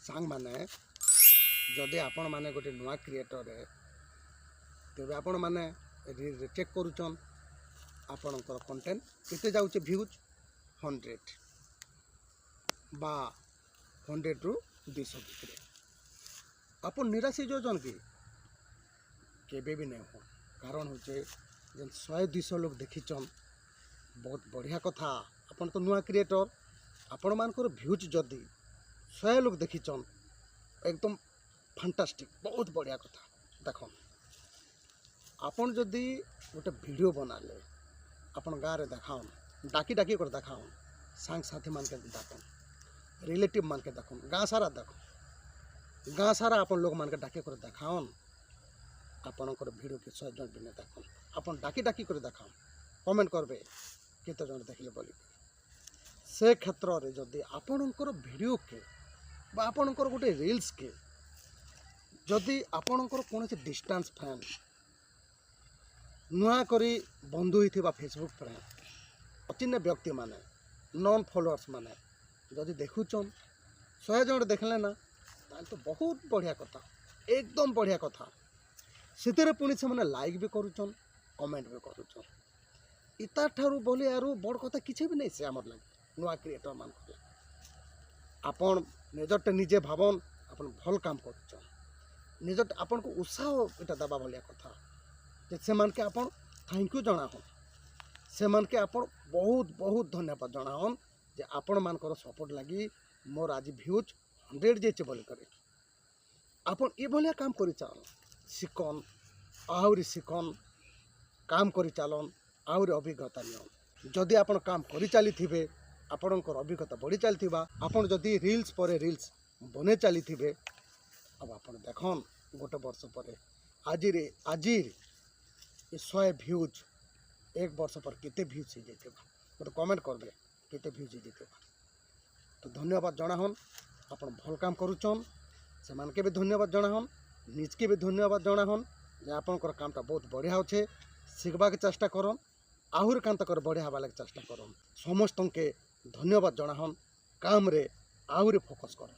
सांग माने जदि आपण माने गोटे नुआ क्रिएटर है तेरे आपण माने चेक करूचन आपणकर कंटेंट केते जाउचे व्यूज 100 बा 100 रु 200 भितर आपण निराश हो जन कि केबे भी नहीं हो कारण हो जेन 100-200 लोग देखीचन बहुत बढ़िया कथा आपण तो नुआ क्रिएटर आपण मानकर व्यूज जदि 100 लोग देखीचन एकदम फैंटास्टिक बहुत बढ़िया कथा देखो आपण जदि गोटे वीडियो बनाले अपन गाँव में देखाओन डाकी डाकी कर देखाओन सांग साथी मान के देखन रिलेटिव मान के देखन गाँ सारा देखो गाँ सारा अपन लोग मान के डाकी कर देखाओन आपणकर वीडियो के 100 जन भी नहीं देखन अपन डाकी डाकी कर देखाओन कमेंट करबे केते जन देखले बोली से क्षेत्र रे जदि आपणकर वीडियो के बा आपणकर गोटे रील्स के जदि आपणकर कौन से डिस्टेंस फैन नुआ करी बंधु ही फेसबुक फ्रेंड अचिन्ह व्यक्ति माने नॉन फॉलोअर्स माने जदि देखुचन 100 जन देखले ना तो बहुत बढ़िया कथा एकदम बढ़िया कथा से पुणी से लाइक भी करुचन कमेंट भी करुचन इता ठारू बोले यार बड़ कथा किसी भी नहीं से आमर लगे नुआ क्रिएटर मान आपन निजटे निजे भावन आपन भल काम करुचन निज आपन को उत्साह इटा दबा भलिया कथा से मान के आपन थैंक यू जनाहन से मान के आपन बहुत बहुत धन्यवाद जनाहन जे आपन मानकर सपोर्ट लगी मोर आज व्यूज 100 जे बोल करे आपन ये भलिया काम करि चलन सिकन आहुरी सिकन काम करि चलन आहुरी अभिज्ञता नियन जदि आपन काम करि चली थिबे आपनकर अभिज्ञता बढ़ी चली थिबा आपन जदि रील्स पर रील्स बने चली थिबे अब आपन देखन गोटे वर्ष पर आजिर 100 व्यूज एक वर्ष पर केते व्यूज हो जाए मतलब कमेंट करबे केते व्यूज हो जाए तो धन्यवाद जनाहन आपन भल काम करुचन से मान के भी धन्यवाद जनाहन निज के भी धन्यवाद जनाहन जे आपनकर कामटा बहुत बढ़िया होछे शिखबा के चेष्टा करन आहुर काम तक बढ़िया हवा चेष्टा करन समस्त के धन्यवाद जनाहन काम रे आहुरी फोकस करन।